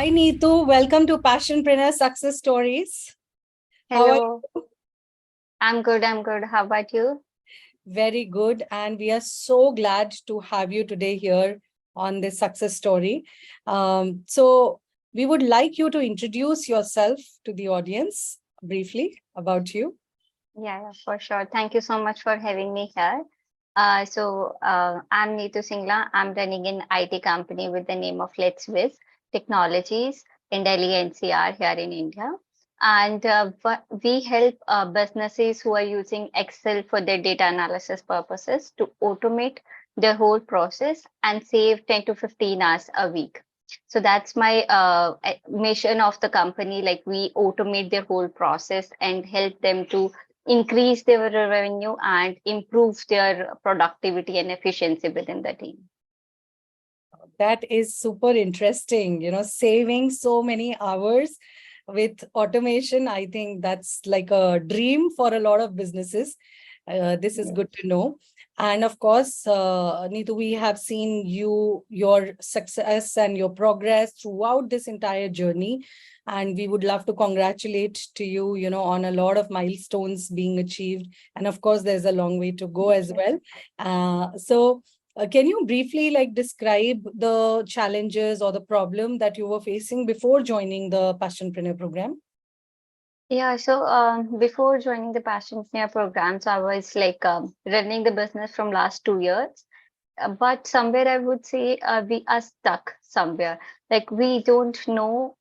Hi Neetu, welcome to Passionpreneur Success Stories. How are Hello, you? I'm good. How about you? Very good, and we are so glad to have you today here on this success story. So we would like you to introduce yourself to the audience briefly about you. Yeah, for sure. Thank you so much for having me here. I'm Neetu Singla. I'm running an IT company with the name of Lets-viz Technologies in Delhi NCR here in India. And we help businesses who are using Excel for their data analysis purposes to automate their whole process and save 10 to 15 hours a week. So that's my mission of the company. Like we automate their whole process and help them to increase their revenue and improve their productivity and efficiency within the team. That is super interesting, saving so many hours with automation. I think that's like a dream for a lot of businesses. This is good to know. And of course, Neetu, we have seen your success and your progress throughout this entire journey. And we would love to congratulate to you, on a lot of milestones being achieved. And of course, there's a long way to go as well. Can you briefly describe the challenges or the problem that you were facing before joining the Passionpreneur program? Yeah, so before joining the Passionpreneur program, so I was running the business from last 2 years. But somewhere I would say we are stuck somewhere. Like we don't know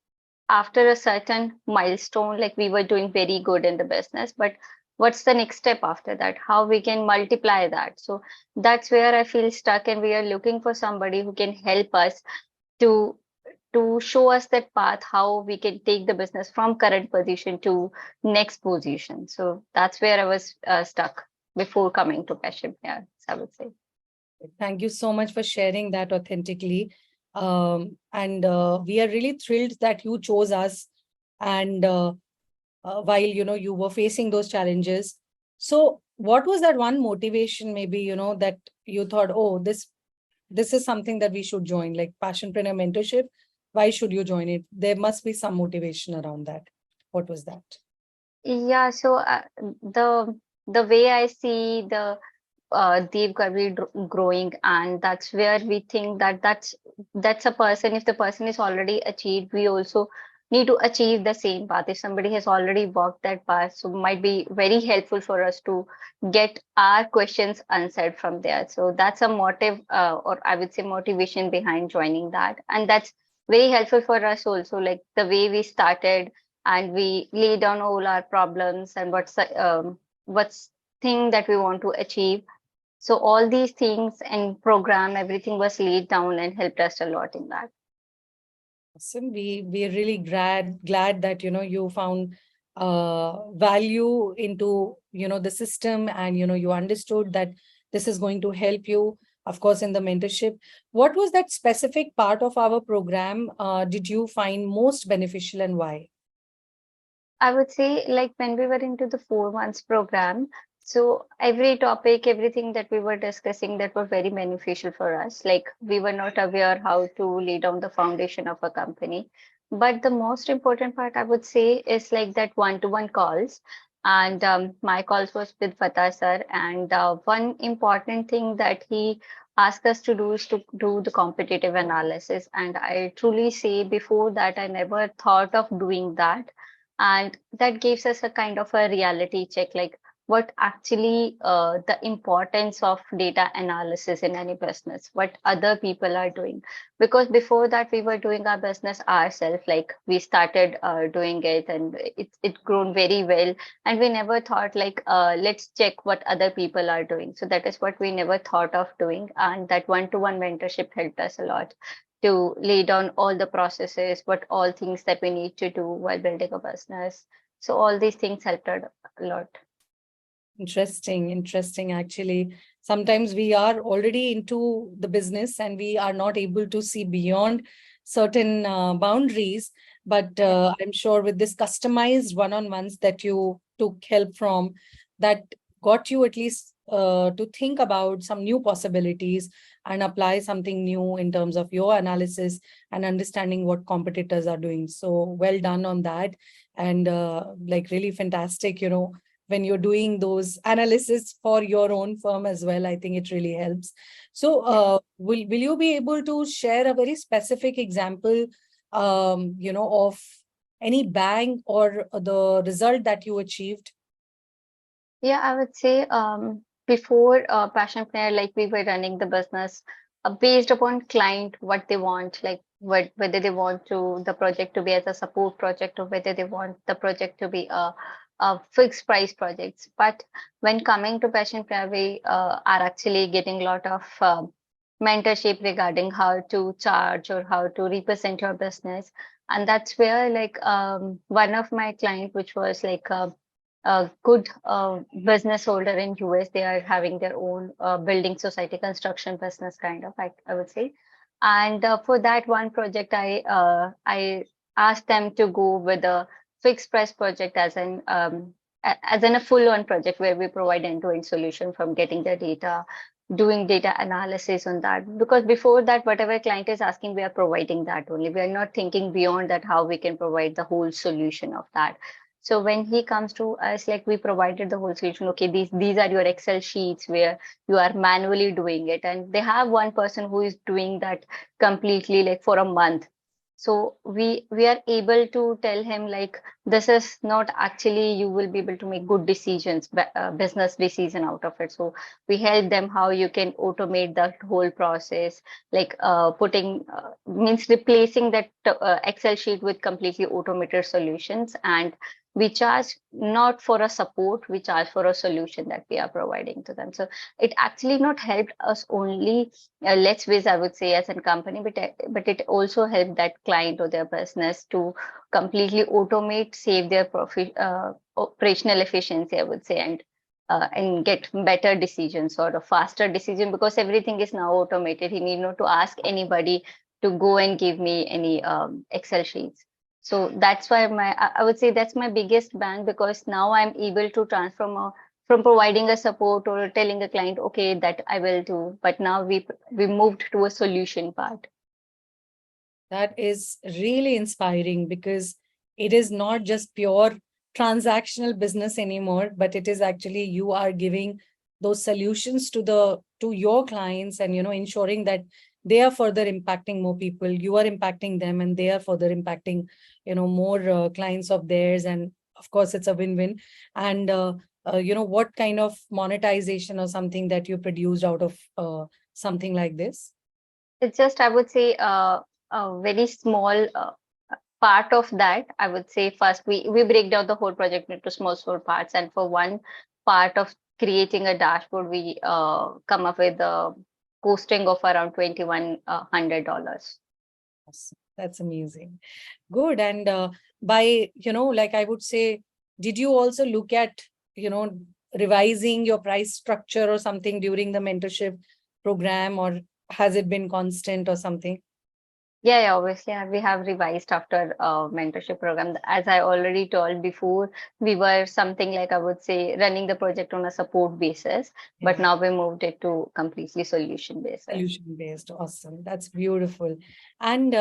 after a certain milestone, like we were doing very good in the business, but what's the next step after that? How we can multiply that? So that's where I feel stuck, and we are looking for somebody who can help us to show us that path, how we can take the business from current position to next position. So that's where I was stuck before coming to Passionpreneur, I would say. Thank you so much for sharing that authentically. And we are really thrilled that you chose us. And while, you were facing those challenges. So what was that one motivation, maybe, that you thought, oh, this is something that we should join, like Passionpreneur Mentorship. Why should you join it? There must be some motivation around that. What was that? Yeah, so the way I see the Dev Gadhvi growing, and that's where we think that that's a person. If the person is already achieved, we also need to achieve the same path. If somebody has already walked that path, so might be very helpful for us to get our questions answered from there. So that's a motive, or I would say motivation behind joining that, and that's very helpful for us also. Like the way we started, and we lay down all our problems and what's thing that we want to achieve. So all these things and program, everything was laid down and helped us a lot in that. Awesome. We're really glad that you found value into the system, and you understood that this is going to help you, of course, in the mentorship. What was that specific part of our program did you find most beneficial, and why? I would say, like when we were into the 4 months program, so every topic, everything that we were discussing, that were very beneficial for us. Like we were not aware how to lay down the foundation of a company. But the most important part, I would say, is like that one-to-one calls. And my calls was with Fatah sir. And one important thing that he asked us to do is to do the competitive analysis. And I truly say, before that, I never thought of doing that, and that gives us a kind of a reality check, like what actually the importance of data analysis in any business, what other people are doing. Because before that we were doing our business ourselves, like we started doing it, and it grown very well, and we never thought like let's check what other people are doing. So that is what we never thought of doing, and that one-to-one mentorship helped us a lot to lay down all the processes, what all things that we need to do while building a business. So all these things helped a lot. Interesting, actually. Sometimes we are already into the business and we are not able to see beyond certain boundaries. But I'm sure with this customized one-on-ones that you took help from, that got you at least to think about some new possibilities and apply something new in terms of your analysis and understanding what competitors are doing. So well done on that. And like really fantastic, when you're doing those analysis for your own firm as well, I think it really helps. So will you be able to share a very specific example, of any bang or the result that you achieved? Yeah, I would say before Passionpreneur, like we were running the business based upon client, what they want, like whether they want the project to be as a support project or whether they want the project to be a fixed price projects. But when coming to Passionpreneur, we are actually getting a lot of mentorship regarding how to charge or how to represent your business. And that's where like one of my client, which was like a good business holder in US. They are having their own building society construction business kind of, I would say. And for that one project, I asked them to go with a fixed price project as in a full-on project where we provide end-to-end solution from getting the data, doing data analysis on that. Because before that, whatever client is asking, we are providing that only. We are not thinking beyond that how we can provide the whole solution of that. So when he comes to us, like we provided the whole solution, okay, these are your Excel sheets where you are manually doing it. And they have one person who is doing that completely like for a month. So we are able to tell him like this is not actually you will be able to make good decisions, business decision out of it. So we help them how you can automate that whole process, like putting means replacing that Excel sheet with completely automated solutions. And we charge not for a support, we charge for a solution that we are providing to them. So it actually not helped us only Lets-viz, I would say, as a company, but it also helped that client or their business to completely automate, save their operational efficiency, I would say, and get better decisions or a faster decision, because everything is now automated. He need not to ask anybody to go and give me any Excel sheets. So that's why I would say that's my biggest bang, because now I'm able to transform from providing a support or telling a client, okay, that I will do. But now we moved to a solution part. That is really inspiring, because it is not just pure transactional business anymore, but it is actually you are giving those solutions to your clients and ensuring that they are further impacting more people, you are impacting them, and they are further impacting more clients of theirs. And of course it's a win-win. And what kind of monetization or something that you produced out of something like this? It's just, I would say, a very small part of that. I would say first we break down the whole project into small parts, and for one part of creating a dashboard, we come up with a costing of around $2,100. That's amazing. Good. And by, like I would say, did you also look at, revising your price structure or something during the mentorship program, or has it been constant or something? Yeah, obviously we have revised after mentorship program. As I already told before, we were something like, I would say, running the project on a support basis, but now we moved it to completely solution basis. Solution based. Awesome. That's beautiful. And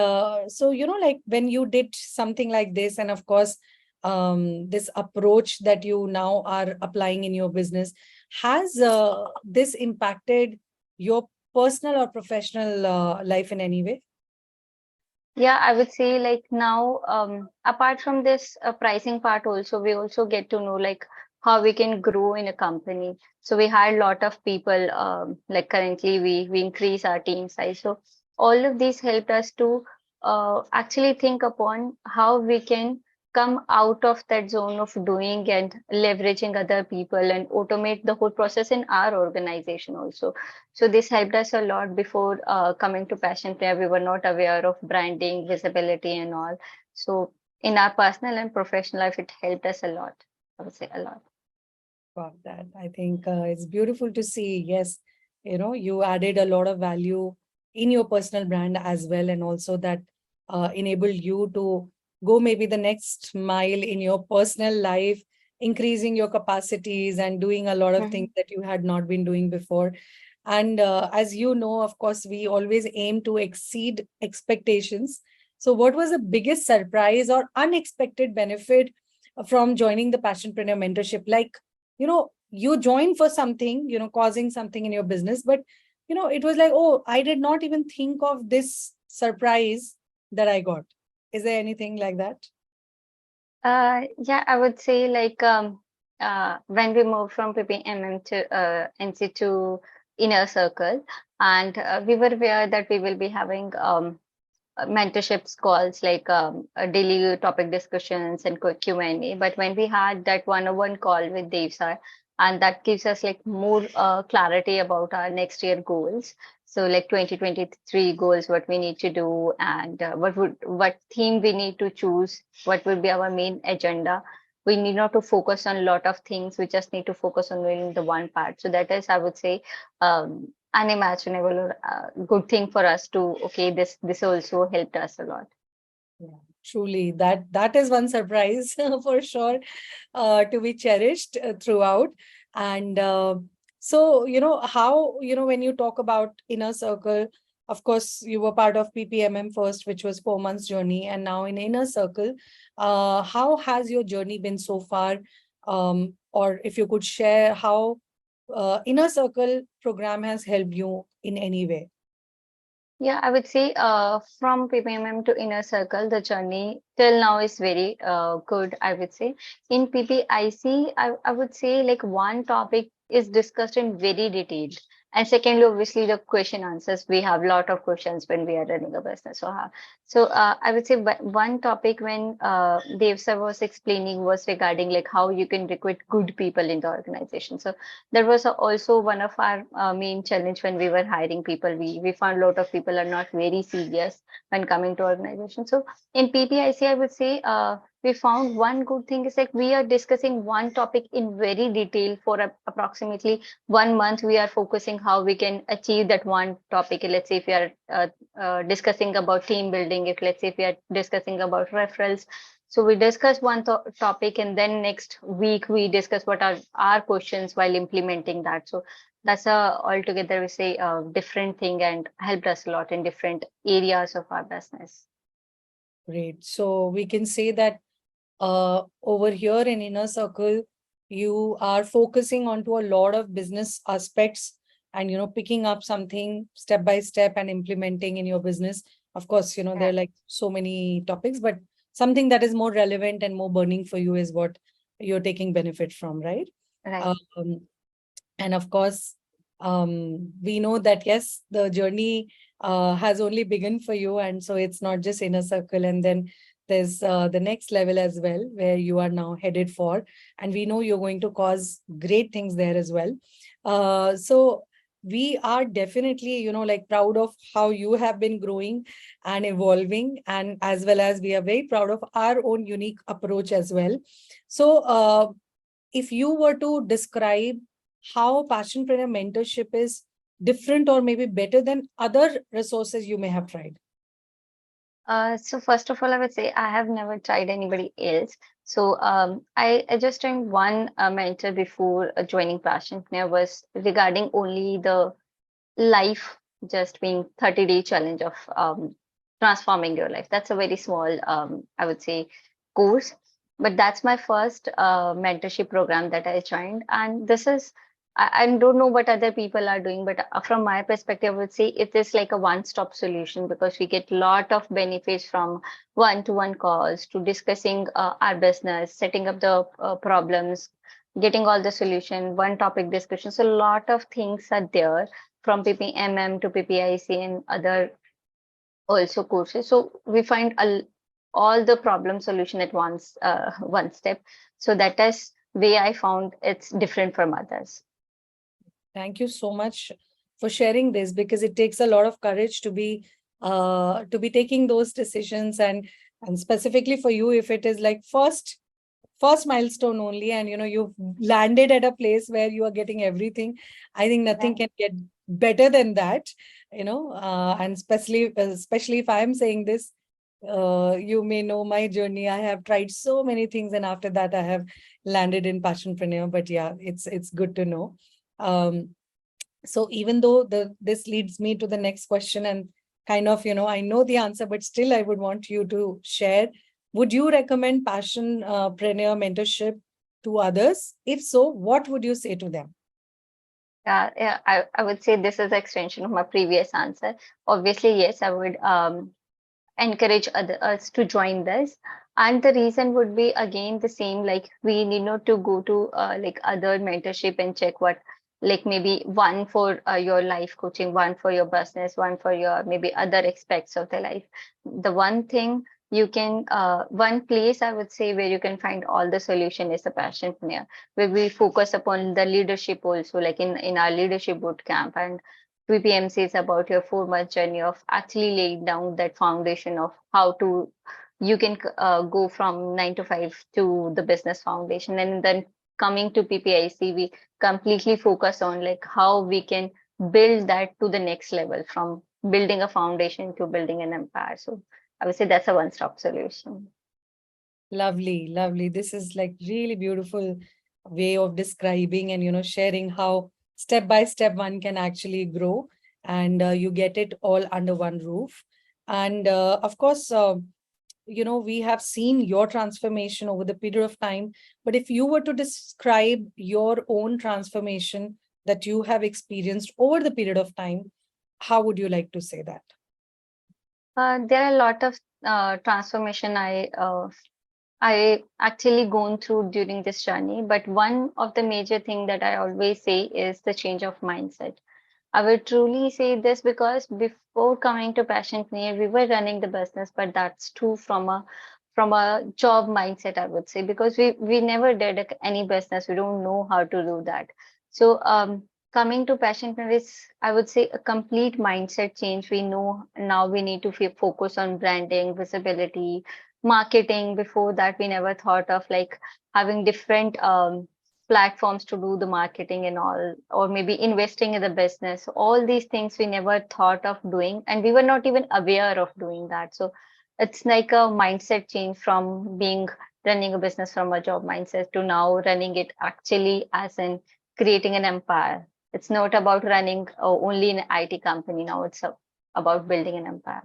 so, like when you did something like this, and of course, this approach that you now are applying in your business, has this impacted your personal or professional life in any way? Yeah, I would say like now, apart from this pricing part also, we also get to know like how we can grow in a company. So we hired a lot of people, like currently we increase our team size. So all of these helped us to actually think upon how we can come out of that zone of doing and leveraging other people and automate the whole process in our organization also. So this helped us a lot. Before coming to Passionpreneur, we were not aware of branding, visibility and all. So in our personal and professional life, it helped us a lot. I would say a lot. Got that. I think it's beautiful to see. Yes, you added a lot of value in your personal brand as well. And also that enabled you to go maybe the next mile in your personal life increasing your capacities and doing a lot of things that you had not been doing before. And as you know, of course, we always aim to exceed expectations. So what was the biggest surprise or unexpected benefit from joining the Passionpreneur Mentorship? Like, you joined for something, causing something in your business, but, it was like, oh, I did not even think of this surprise that I got. Is there anything like that? Yeah, I would say like when we moved from PPMM to NC to Inner Circle, and we were aware that we will be having mentorships calls like daily topic discussions and Q&A. But when we had that one-on-one call with Dev sir, and that gives us like more clarity about our next year goals. So like 2023 goals, what we need to do, and what theme we need to choose, what will be our main agenda. We need not to focus on a lot of things. We just need to focus on doing the one part. So that is, I would say, unimaginable or good thing for us to, okay, this also helped us a lot. Yeah, truly, that is one surprise for sure, to be cherished throughout. And so, how, when you talk about Inner Circle, of course, you were part of PPMM first, which was 4 months journey, and now in Inner Circle, how has your journey been so far? Or if you could share how Inner Circle program has helped you in any way. Yeah, I would say from PPMM to Inner Circle, the journey till now is very good, I would say. In PPIC, I would say like one topic is discussed in very detailed. And secondly, obviously, the question answers. We have a lot of questions when we are running a business. So I would say one topic when Dev sir was explaining was regarding like how you can recruit good people in the organization. So that was also one of our main challenge when we were hiring people. We found a lot of people are not very serious when coming to organization. So in PPIC, I would say we found one good thing is like we are discussing one topic in very detail for approximately 1 month. We are focusing how we can achieve that one topic. Let's say if we are discussing about team building, if let's say if we are discussing about referrals. So we discuss one topic, and then next week we discuss what are our questions while implementing that. So that's a altogether we say a different thing and helped us a lot in different areas of our business. Great. So we can say that over here in Inner Circle, you are focusing onto a lot of business aspects and, picking up something step by step and implementing in your business. Of course, there are like so many topics, but something that is more relevant and more burning for you is what you're taking benefit from, right? Right. And of course, we know that, yes, the journey has only begun for you. And so it's not just Inner Circle. And then there's the next level as well, where you are now headed for. And we know you're going to cause great things there as well. So we are definitely, like proud of how you have been growing and evolving. And as well as we are very proud of our own unique approach as well. So if you were to describe how Passionpreneur Mentorship is different or maybe better than other resources you may have tried. So first of all, I would say I have never tried anybody else. So I just joined one mentor before joining Passionpreneur was regarding only the life just being 30-day challenge of transforming your life. That's a very small, I would say, course. But that's my first mentorship program that I joined. And this is I don't know what other people are doing, but from my perspective, I would say it is like a one-stop solution because we get a lot of benefits from one-to-one calls to discussing our business, setting up the problems, getting all the solution, one topic discussion. So a lot of things are there from PPMM to PPIC and other also courses. So we find all the problem solution at once, one step. So that is way I found it's different from others. Thank you so much for sharing this, because it takes a lot of courage to be taking those decisions, and specifically for you, if it is like first milestone only, and you've landed at a place where you are getting everything. I think nothing can get better than that, and especially if I'm saying this, You may know my journey. I have tried so many things, and after that, I have landed in Passionpreneur. But yeah, it's good to know. So even though this leads me to the next question, and kind of, I know the answer, but still I would want you to share. Would you recommend Passionpreneur mentorship to others? If so, what would you say to them? Yeah, I would say this is an extension of my previous answer. Obviously, yes, I would encourage others to join this. And the reason would be again the same, like we need not to go to like other mentorship and check what, like maybe one for your life coaching, one for your business, one for your maybe other aspects of the life. The one thing you can, one place I would say where you can find all the solution is the Passionpreneur, where we focus upon the leadership also, like in our leadership bootcamp. And PPMC is about your 4 month journey of actually laying down that foundation of how to you can go from 9 to 5 to the business foundation. And then coming to PPIC, we completely focus on like how we can build that to the next level, from building a foundation to building an empire. So I would say that's a one-stop solution. Lovely, lovely. This is like really beautiful way of describing and, sharing how step by step one can actually grow, and you get it all under one roof. And of course, we have seen your transformation over the period of time. But if you were to describe your own transformation that you have experienced over the period of time, how would you like to say that? There are a lot of transformation I actually gone through during this journey, but one of the major thing that I always say is the change of mindset. I would truly say this because before coming to Passionpreneur, we were running the business, but that's too from a job mindset, I would say, because we never did any business. We don't know how to do that. So coming to Passionpreneur is, I would say, a complete mindset change. We know now we need to focus on branding, visibility, marketing. Before that, we never thought of like having different platforms to do the marketing and all, or maybe investing in the business. All these things we never thought of doing, and we were not even aware of doing that. So it's like a mindset change from being running a business from a job mindset to now running it actually as in creating an empire. It's not about running only an IT company now. It's about building an empire.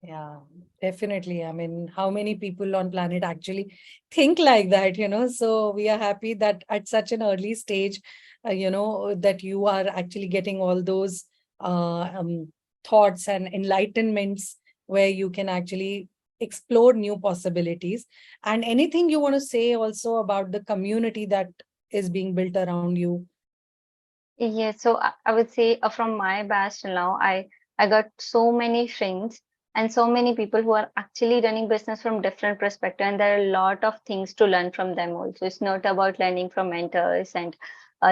Yeah, definitely. I mean, how many people on planet actually think like that, So we are happy that at such an early stage, that you are actually getting all those thoughts and enlightenments where you can actually explore new possibilities. And anything you want to say also about the community that is being built around you? Yes, so I would say from my batch till now, I got so many friends and so many people who are actually running business from different perspective, and there are a lot of things to learn from them also. It's not about learning from mentors and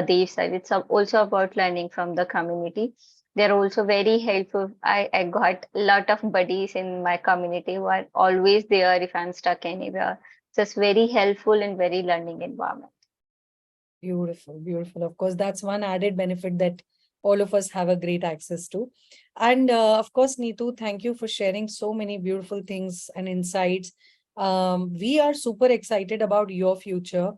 their side. It's also about learning from the community. They're also very helpful. I got a lot of buddies in my community who are always there if I'm stuck anywhere. So it's very helpful and very learning environment. Beautiful, beautiful. Of course, that's one added benefit that all of us have a great access to. And of course, Neetu, thank you for sharing so many beautiful things and insights. We are super excited about your future,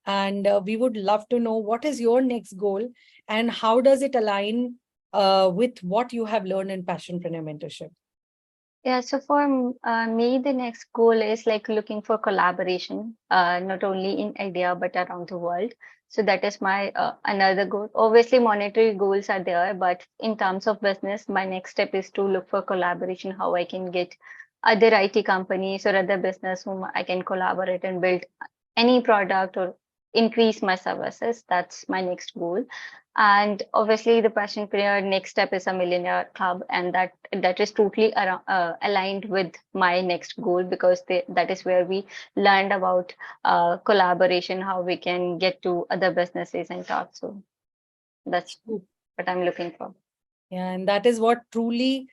and we would love to know what is your next goal and how does it align with what you have learned in Passionpreneur Mentorship? Yeah, so for me, the next goal is like looking for collaboration, not only in India but around the world. So that is my another goal. Obviously, monetary goals are there, but in terms of business, my next step is to look for collaboration, how I can get other IT companies or other business whom I can collaborate and build any product or increase my services. That's my next goal. And obviously, the Passionpreneur next step is a millionaire club, and that is totally aligned with my next goal, because that is where we learned about collaboration, how we can get to other businesses and talk. So that's what I'm looking for. Yeah, and that is what truly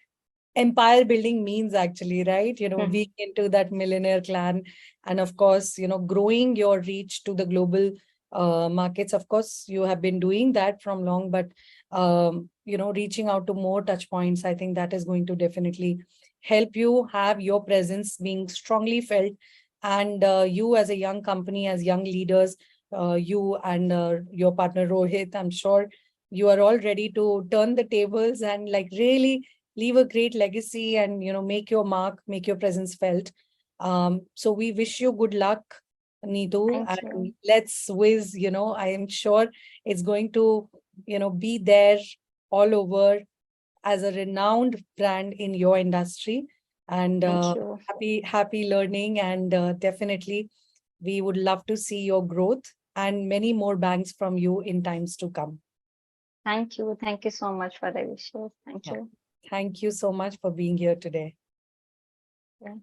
empire building means actually, right? Being into that millionaire clan, and of course, growing your reach to the global markets. Of course, you have been doing that from long, but reaching out to more touch points, I think that is going to definitely help you have your presence being strongly felt. And you as a young company, as young leaders, you and your partner Rohit, I'm sure you are all ready to turn the tables and like really leave a great legacy and, make your mark, make your presence felt. So we wish you good luck, Neetu, Thank and you. Lets-viz, I am sure it's going to, be there all over as a renowned brand in your industry. And Thank you. happy learning. And definitely, we would love to see your growth and many more bangs from you in times to come. Thank you. Thank you so much for the wishes. Thank Yeah. you. Thank you so much for being here today. Yeah.